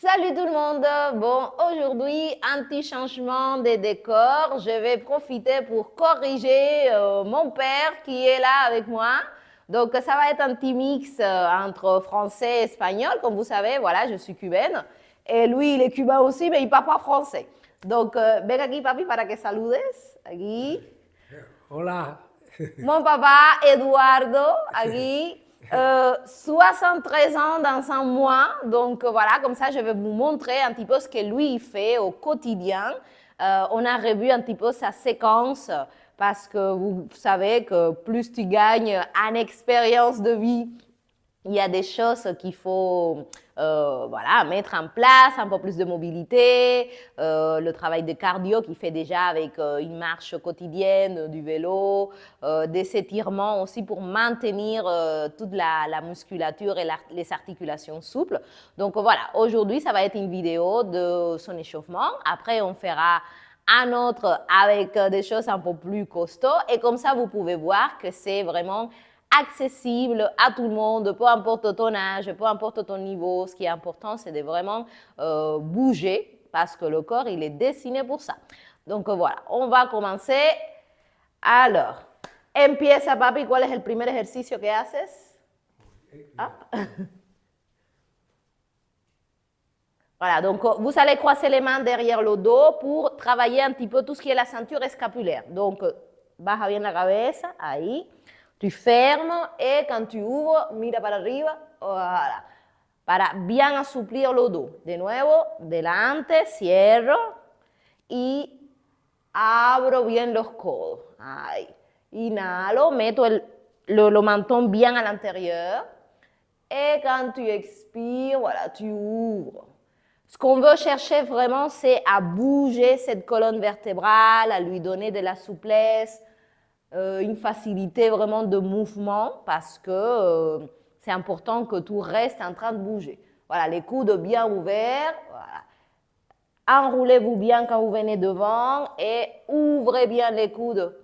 Salut tout le monde! Bon, aujourd'hui, un petit changement de décor. Je vais profiter pour corriger mon père qui est là avec moi. Donc, ça va être un petit mix entre français et espagnol. Comme vous savez, voilà, je suis cubaine. Et lui, il est cubain aussi, mais il parle pas français. Donc, ven aquí, papi, para que saludes. Aquí. Hola. Mon papa, Eduardo, aquí, 73 ans dans un mois. Donc voilà, comme ça, je vais vous montrer un petit peu ce que lui il fait au quotidien. On a revu un petit peu sa séquence parce que vous savez que plus tu gagnes en expérience de vie, il y a des choses qu'il faut voilà, mettre en place, un peu plus de mobilité, le travail de cardio qu'il fait déjà avec une marche quotidienne, du vélo, des étirements aussi pour maintenir toute la musculature et les articulations souples. Donc voilà, aujourd'hui, ça va être une vidéo de son échauffement. Après, on fera un autre avec des choses un peu plus costauds. Et comme ça, vous pouvez voir que c'est vraiment accessible à tout le monde, peu importe ton âge, peu importe ton niveau. Ce qui est important, c'est de vraiment bouger parce que le corps, il est dessiné pour ça. Donc voilà, on va commencer. Alors, empieza, papi. ¿Cuál es el primer ejercicio que haces? Ah. Voilà, donc vous allez croiser les mains derrière le dos pour travailler un petit peu tout ce qui est la ceinture scapulaire. Donc, baja bien la cabeza, ahí. Tu fermes et quand tu ouvres, mira para arriba, voilà. Para bien assouplir le dos. De nuevo, delante, cierro y abro bien los codos. Ahí. Inhalo, meto le menton bien à l'intérieur. Et quand tu expires, voilà, tu ouvres. Ce qu'on veut chercher vraiment, c'est à bouger cette colonne vertébrale, à lui donner de la souplesse, une facilité vraiment de mouvement parce que c'est important que tout reste en train de bouger. Voilà, les coudes bien ouverts. Voilà. Enroulez-vous bien quand vous venez devant et ouvrez bien les coudes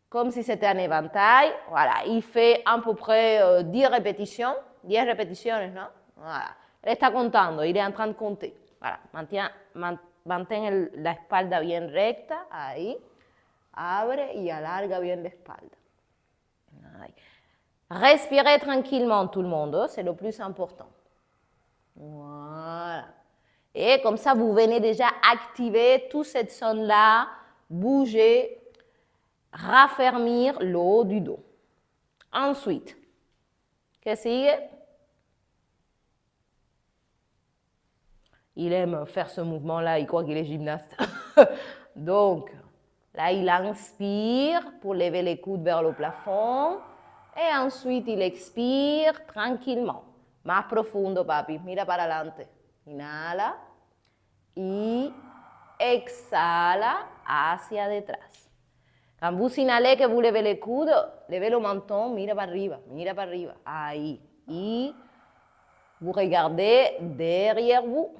comme si c'était un éventail. Voilà, il fait à peu près 10 répétitions. 10 répétitions, non? Voilà. Él está contando, il est en train de compter. Voilà, mantén la espalda bien recta, ahí. Abre y alarga bien la espalda. Ahí. Respirez tranquillement tout le monde, c'est le plus important. Voilà. Et comme ça, vous venez déjà activer toute cette zone-là, bouger, raffermir le haut du dos. Ensuite, que sigue? Il aime faire ce mouvement-là, il croit qu'il est gymnaste. Donc, là, il inspire pour lever les coudes vers le plafond. Et ensuite, il expire tranquillement. Más profundo, papi. Mira para adelante. Inhala. Y exhala hacia detrás. Quand vous inhalez, que vous levez les coudes, levez le menton, mira para arriba, mira para arriba. Ahí. Y vous regardez derrière vous.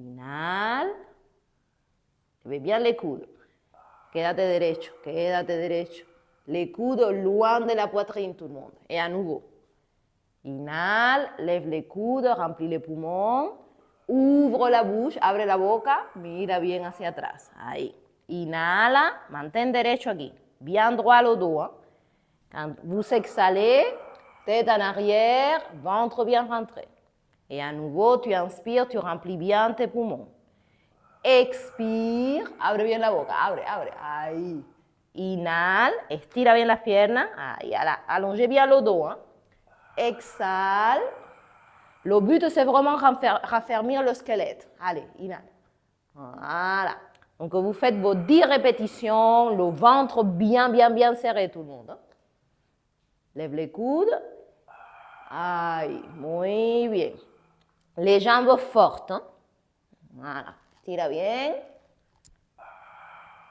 Inhale. Levez bien les coudes. Quédate derecho, quédate derecho. Les coudes loin de la poitrine, tout le monde. Et à nouveau. Inhale, lève les coudes, remplis les poumons. Ouvre la bouche, abre la boca, mira bien hacia atrás. Ahí. Inhala, mantén derecho aquí. Bien droit le dos. Hein? Quand vous exhalez, tête en arrière, ventre bien rentré. Et à nouveau, tu inspires, tu remplis bien tes poumons. Expire, abre bien la boca, abre, ahí. Inhale, estira bien las piernas, ahí, allongez bien le dos. Hein? Exhale. Le but, c'est vraiment raffermir le squelette. Allez, inhale. Voilà. Donc, vous faites vos 10 répétitions, le ventre bien, bien, bien serré, tout le monde. Hein? Lève les coudes. Aïe, muy bien. Les jambes fortes. Hein? Voilà. Tira bien.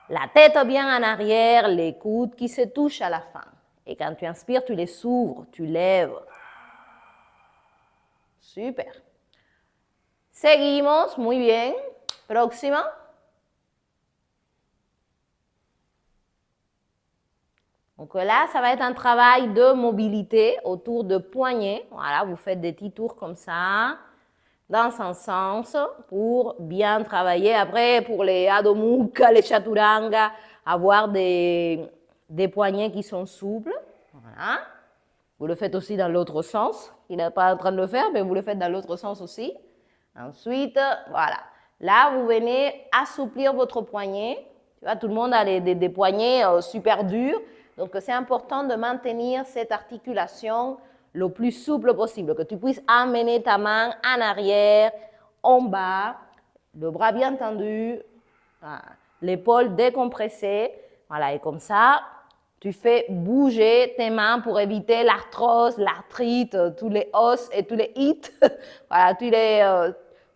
La tête bien en arrière, les coudes qui se touchent à la fin. Et quand tu inspires, tu les ouvres, tu lèves. Super. Seguimos, muy bien. Próxima. Donc là, ça va être un travail de mobilité autour de poignets. Voilà, vous faites des petits tours comme ça. dans un sens pour bien travailler. Après, pour les Adho Mukha, les Chaturanga, avoir des poignets qui sont souples. Voilà. Vous le faites aussi dans l'autre sens. Il n'est pas en train de le faire, mais vous le faites dans l'autre sens aussi. Ensuite, voilà. Là, vous venez assouplir votre poignet. Tu vois, tout le monde a des poignets super durs. Donc, c'est important de maintenir cette articulation le plus souple possible, que tu puisses amener ta main en arrière, en bas, le bras bien tendu, voilà, l'épaule décompressée. Voilà, et comme ça, tu fais bouger tes mains pour éviter l'arthrose, l'arthrite, tous les os et tous les hits. Voilà,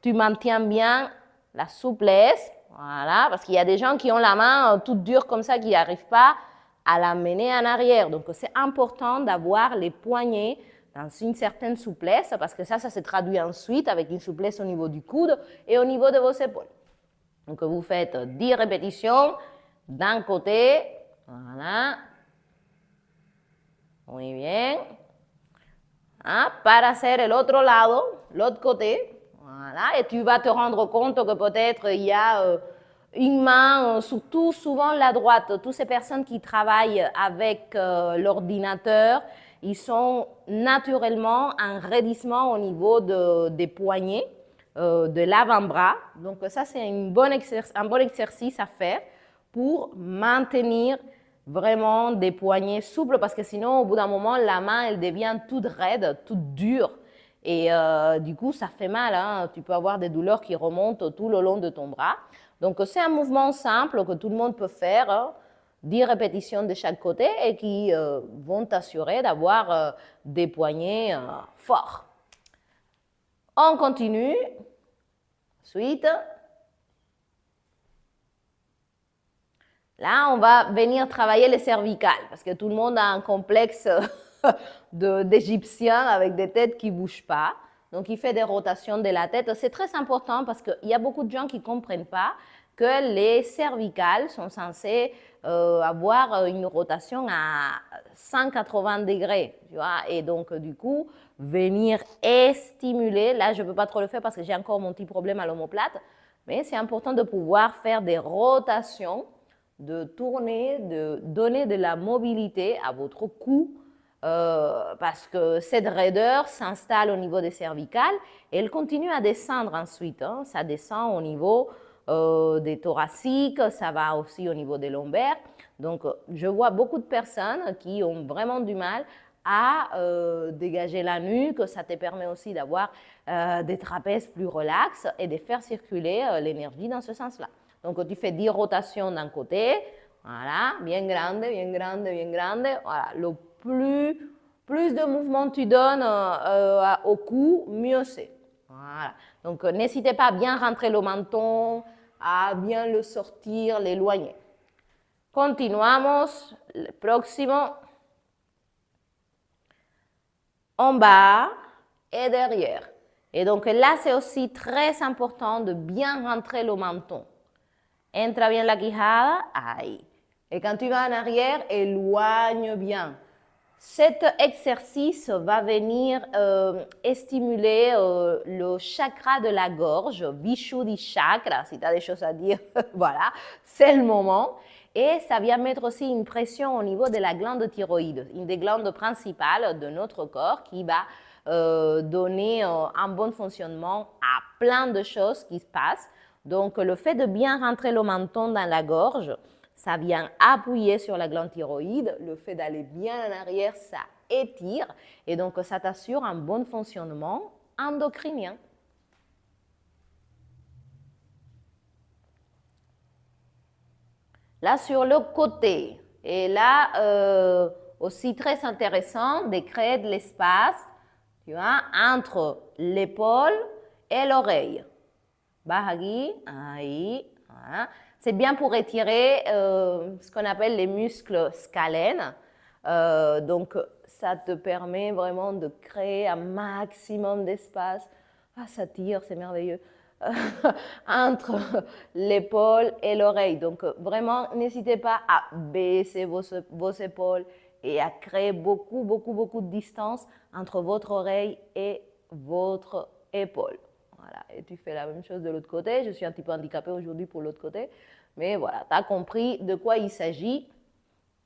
tu maintiens bien la souplesse. Voilà, parce qu'il y a des gens qui ont la main toute dure comme ça, qui n'arrivent pas à la mener en arrière. Donc, c'est important d'avoir les poignets dans une certaine souplesse, parce que ça se traduit ensuite avec une souplesse au niveau du coude et au niveau de vos épaules. Donc, vous faites 10 répétitions d'un côté. Voilà. Muy bien. Para hacer el otro lado, l'autre côté. Voilà. Et tu vas te rendre compte que peut-être il y a une main, surtout souvent la droite. Toutes ces personnes qui travaillent avec l'ordinateur, ils sont naturellement en raidissement au niveau des poignets, de l'avant-bras. Donc ça, c'est un bon exercice à faire pour maintenir vraiment des poignets souples, parce que sinon, au bout d'un moment, la main, elle devient toute raide, toute dure. Et du coup, ça fait mal. Hein. Tu peux avoir des douleurs qui remontent tout le long de ton bras. Donc, c'est un mouvement simple que tout le monde peut faire, hein, 10 répétitions de chaque côté, et qui vont t'assurer d'avoir des poignets forts. On continue. Ensuite, là, on va venir travailler les cervicales, parce que tout le monde a un complexe d'Égyptien avec des têtes qui ne bougent pas. Donc, il fait des rotations de la tête. C'est très important parce qu'il y a beaucoup de gens qui ne comprennent pas que les cervicales sont censées avoir une rotation à 180 degrés. Tu vois? Et donc, du coup, venir stimuler, là, je ne peux pas trop le faire parce que j'ai encore mon petit problème à l'omoplate, mais c'est important de pouvoir faire des rotations, de tourner, de donner de la mobilité à votre cou, parce que cette raideur s'installe au niveau des cervicales et elle continue à descendre ensuite. Hein. Ça descend au niveau des thoraciques, ça va aussi au niveau des lombaires. Donc, je vois beaucoup de personnes qui ont vraiment du mal à dégager la nuque. Ça te permet aussi d'avoir des trapèzes plus relax et de faire circuler l'énergie dans ce sens-là. Donc, tu fais 10 rotations d'un côté, voilà, bien grande, bien grande, bien grande. Voilà, le plus de mouvements tu donnes au cou, mieux c'est. Voilà. Donc, n'hésitez pas à bien rentrer le menton, à bien le sortir, l'éloigner. Continuamos. Le próximo. En bas et derrière. Et donc là, c'est aussi très important de bien rentrer le menton. Entra bien la quijada, ahí. Et quand tu vas en arrière, éloigne bien. Cet exercice va venir stimuler le chakra de la gorge, Vishuddhi chakra, si tu as des choses à dire, voilà, c'est le moment. Et ça vient mettre aussi une pression au niveau de la glande thyroïde, une des glandes principales de notre corps qui va donner un bon fonctionnement à plein de choses qui se passent. Donc, le fait de bien rentrer le menton dans la gorge, ça vient appuyer sur la glande thyroïde. Le fait d'aller bien en arrière, ça étire. Et donc, ça t'assure un bon fonctionnement endocrinien. Là, sur le côté. Et là, aussi très intéressant de créer de l'espace, tu vois, entre l'épaule et l'oreille. Bahagi, ahí, voilà. C'est bien pour étirer ce qu'on appelle les muscles scalènes. Donc, ça te permet vraiment de créer un maximum d'espace. Ah, ça tire, c'est merveilleux. Entre l'épaule et l'oreille. Donc, vraiment, n'hésitez pas à baisser vos épaules et à créer beaucoup, beaucoup, beaucoup de distance entre votre oreille et votre épaule. et tu fais la même chose de l'autre côté. Je suis un petit peu handicapée aujourd'hui pour l'autre côté, mais voilà, tu as compris de quoi il s'agit.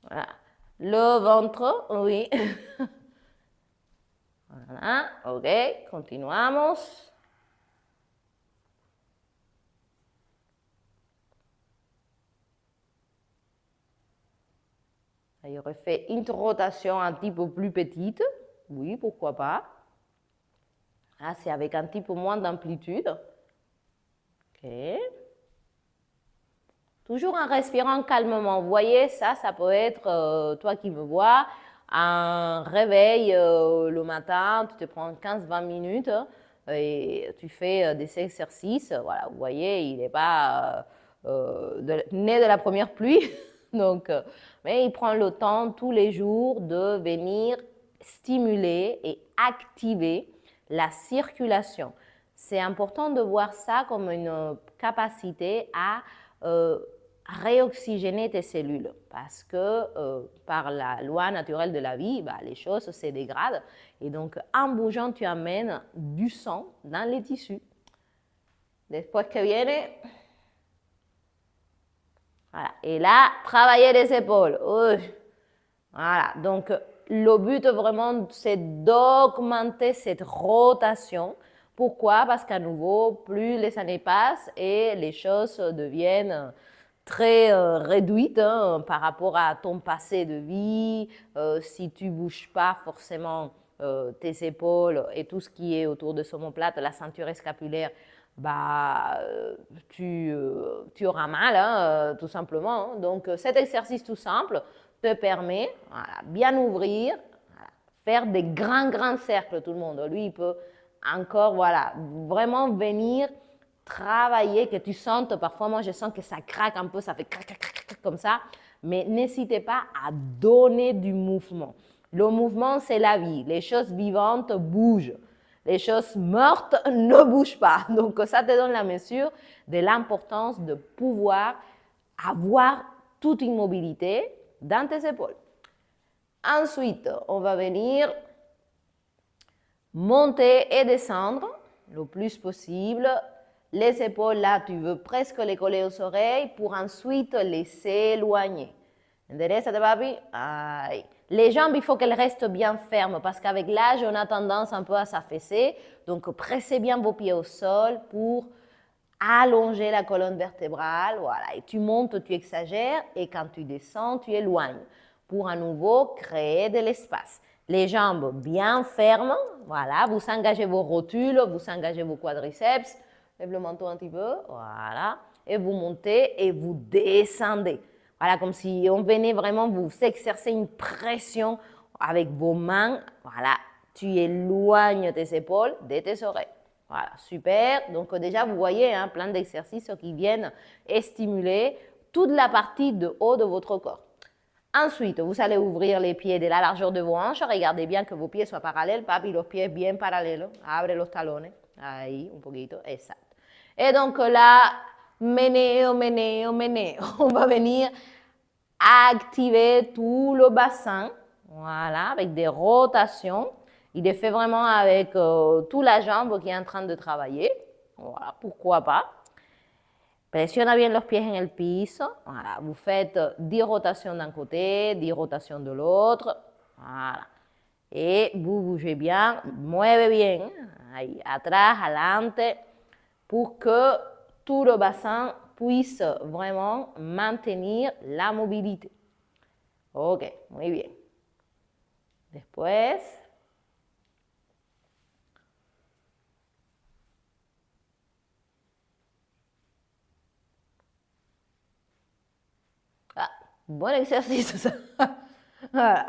Voilà. Le ventre, oui. Voilà, ok, continuamos. J'aurais fait une rotation un petit peu plus petite. Oui, pourquoi pas. Ah, c'est avec un petit peu moins d'amplitude. Ok. Toujours en respirant calmement. Vous voyez, ça peut être, toi qui me vois, un réveil le matin, tu te prends 15-20 minutes et tu fais des exercices. Voilà, vous voyez, il n'est pas né de la première pluie. Donc, mais il prend le temps tous les jours de venir stimuler et activer la circulation. C'est important de voir ça comme une capacité à réoxygéner tes cellules parce que par la loi naturelle de la vie, les choses se dégradent et donc en bougeant, tu amènes du sang dans les tissus. Después que viene, voilà. Et là, travailler les épaules. Voilà, donc le but vraiment, c'est d'augmenter cette rotation. Pourquoi? Parce qu'à nouveau, plus les années passent et les choses deviennent très réduites par rapport à ton passé de vie. Si tu ne bouges pas forcément tes épaules et tout ce qui est autour de ce omoplate, la ceinture scapulaire, tu auras mal, tout simplement. Donc, cet exercice tout simple te permet, voilà, bien ouvrir, voilà, faire des grands cercles, tout le monde. Lui, il peut encore, voilà, vraiment venir travailler, que tu sentes, parfois moi je sens que ça craque un peu, ça fait crac, comme ça, mais n'hésitez pas à donner du mouvement. Le mouvement, c'est la vie. Les choses vivantes bougent. Les choses mortes ne bougent pas. Donc ça te donne la mesure de l'importance de pouvoir avoir toute une mobilité dans tes épaules. Ensuite, on va venir monter et descendre le plus possible. Les épaules, là, tu veux presque les coller aux oreilles pour ensuite les éloigner. Enderezate, papi. Aïe. Les jambes, il faut qu'elles restent bien fermes parce qu'avec l'âge, on a tendance un peu à s'affaisser. Donc, pressez bien vos pieds au sol pour allonger la colonne vertébrale. Voilà. Et tu montes, tu exagères et quand tu descends, tu éloignes pour à nouveau créer de l'espace. Les jambes bien fermes. Voilà. Vous engagez vos rotules, vous engagez vos quadriceps. Lève le menton un petit peu. Voilà. Et vous montez et vous descendez. Voilà, comme si on venait vraiment vous exercer une pression avec vos mains. Voilà, tu éloignes tes épaules de tes oreilles. Voilà, super. Donc déjà, vous voyez, plein d'exercices qui viennent stimuler toute la partie de haut de votre corps. Ensuite, vous allez ouvrir les pieds de la largeur de vos hanches. Regardez bien que vos pieds soient parallèles, papi, los pieds bien paralelos. Abre los talones. Ahí, un poquito. Exacto. Et donc là, meneo. On va venir activer tout le bassin, voilà, avec des rotations. Il est fait vraiment avec toute la jambe qui est en train de travailler. Voilà, pourquoi pas. Presiona bien los pieds en el piso. Voilà, vous faites 10 rotations d'un côté, 10 rotations de l'autre. Voilà. Et vous bougez bien, mueve bien, ahí, atrás, adelante, pour que tout le bassin puisse vraiment maintenir la mobilité. Ok, muy bien. Después, bon exercice ça. Voilà.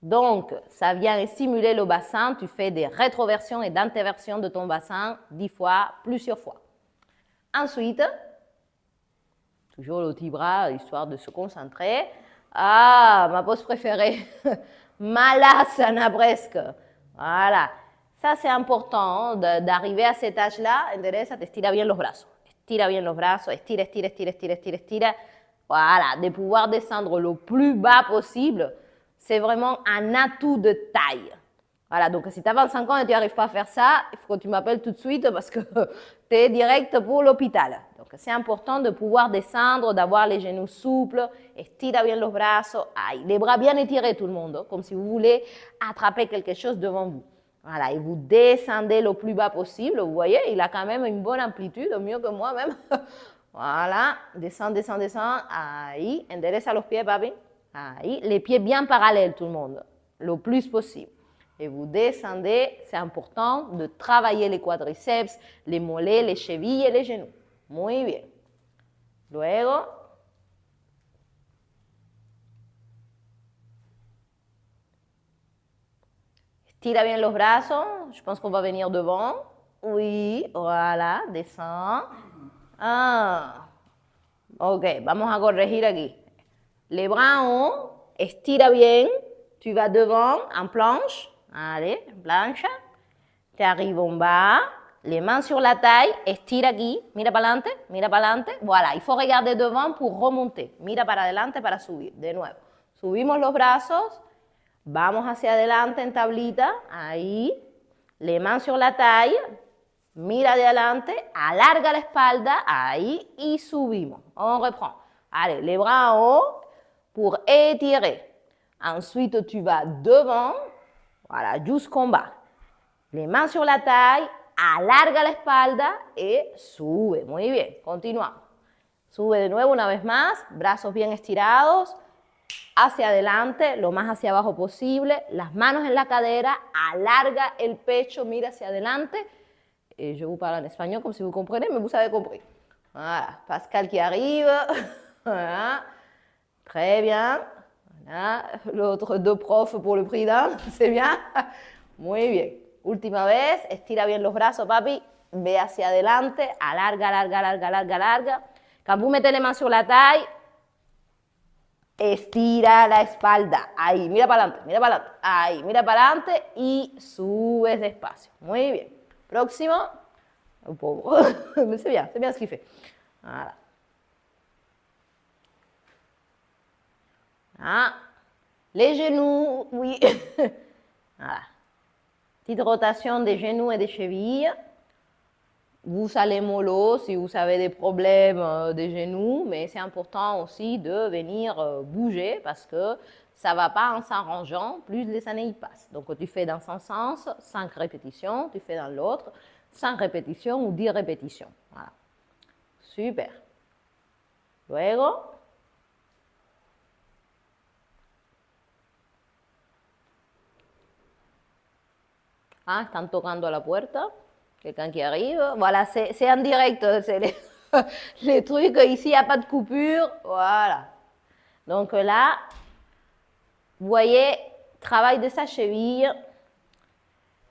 Donc, ça vient stimuler le bassin. Tu fais des rétroversions et d'interversions de ton bassin 10 fois, plusieurs fois. Ensuite, toujours le petit bras, histoire de se concentrer. Ah, ma pose préférée. Malasana presque. Voilà. Ça, c'est important d'arriver à cet âge-là. Endereza, te estira bien los brazos. Estira bien los brazos. Estira. Voilà. De pouvoir descendre le plus bas possible. C'est vraiment un atout de taille. Voilà, donc si tu as 25 ans et tu n'arrives pas à faire ça, il faut que tu m'appelles tout de suite parce que tu es direct pour l'hôpital. Donc c'est important de pouvoir descendre, d'avoir les genoux souples, estira bien los brazos, aïe, les bras bien étirés tout le monde, comme si vous voulez attraper quelque chose devant vous. Voilà, et vous descendez le plus bas possible, vous voyez, il a quand même une bonne amplitude, mieux que moi même. Voilà, descend, descend, descend, ahí, endereza los pieds, papi, ahí, les pieds bien parallèles tout le monde, le plus possible. Et vous descendez, c'est important de travailler les quadriceps, les mollets, les chevilles et les genoux. Muy bien. Luego, estira bien los brazos. Je pense qu'on va venir devant. Oui, voilà, descend. Ah. Ok, vamos a corregir aquí. Les bras en haut, estira bien. Tu vas devant en planche. Allez, plancha. Tu arrives en bas. Les mains sur la taille, estira aquí, mira para adelante, voilà, il faut regarder devant pour remonter, mira para adelante para subir, de nuevo, subimos los brazos, vamos hacia adelante en tablita, ahí, les mains sur la taille, mira de adelante, alarga la espalda, ahí, y subimos, on reprend, allez, les bras en haut pour étirer, ensuite tu vas devant, voilà, jusqu'en bas, les mains sur la taille, alarga la espalda y sube. Muy bien, continuamos. Sube de nuevo una vez más, brazos bien estirados, hacia adelante, lo más hacia abajo posible, las manos en la cadera, alarga el pecho, mira hacia adelante. Et je vous parle en espagnol comme si vous comprenez, mais vous avez compris. Voilà, Pascal qui arrive. Voilà, très bien. Voilà, l'autre deux profs pour le prix d'un, c'est bien. Muy bien. Última vez, estira bien los brazos, papi, ve hacia adelante, alarga, alarga, alarga, alarga, alarga. Quand vous mettez les mains sur la taille, estira la espalda. Ahí, mira para adelante. Ahí, mira para adelante y subes despacio. Muy bien. Próximo. Un poco. C'est bien ce qu'il fait. Voilà. Ah. Les genoux, oui. Voilà. Petite rotation des genoux et des chevilles. Vous allez mollo si vous avez des problèmes des genoux, mais c'est important aussi de venir bouger parce que ça ne va pas en s'arrangeant, plus les années y passent. Donc tu fais dans un sens, 5 répétitions, tu fais dans l'autre, 5 répétitions ou 10 répétitions. Voilà. Super. Luego. Ah, están tocando a la puerta. Quelqu'un qui arrive. Voilà, c'est en direct. C'est les trucs. Ici, il n'y a pas de coupure. Voilà. Donc là, vous voyez, travail de sa cheville.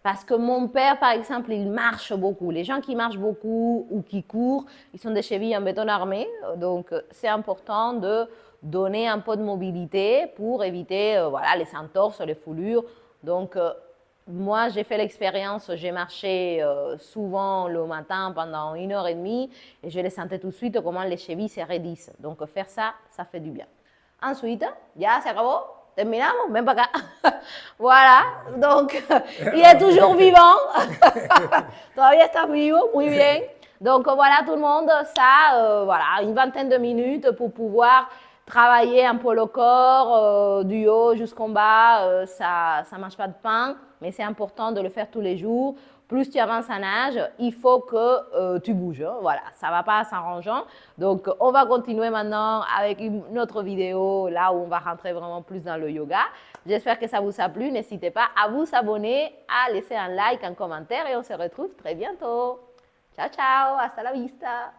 Parce que mon père, par exemple, il marche beaucoup. Les gens qui marchent beaucoup ou qui courent, ils sont des chevilles en béton armé. Donc, c'est important de donner un peu de mobilité pour éviter voilà, les entorses, les foulures. Donc, moi, j'ai fait l'expérience, j'ai marché souvent le matin pendant 1h30 et je les sentais tout de suite comment les chevilles se raidissent. Donc, faire ça, ça fait du bien. Ensuite, ya se acabó, terminamos, ven para acá. Voilà, donc, il est toujours vivant. Todavía estás vivo, muy bien. Donc, voilà tout le monde, ça, voilà, une vingtaine de minutes pour pouvoir travailler un peu le corps, du haut jusqu'en bas, ça ne mange pas de pain, mais c'est important de le faire tous les jours. Plus tu avances en âge, il faut que tu bouges. Hein, voilà, ça ne va pas s'arrangeant. Donc, on va continuer maintenant avec une autre vidéo, là où on va rentrer vraiment plus dans le yoga. J'espère que ça vous a plu. N'hésitez pas à vous abonner, à laisser un like, un commentaire et on se retrouve très bientôt. Ciao, ciao, hasta la vista.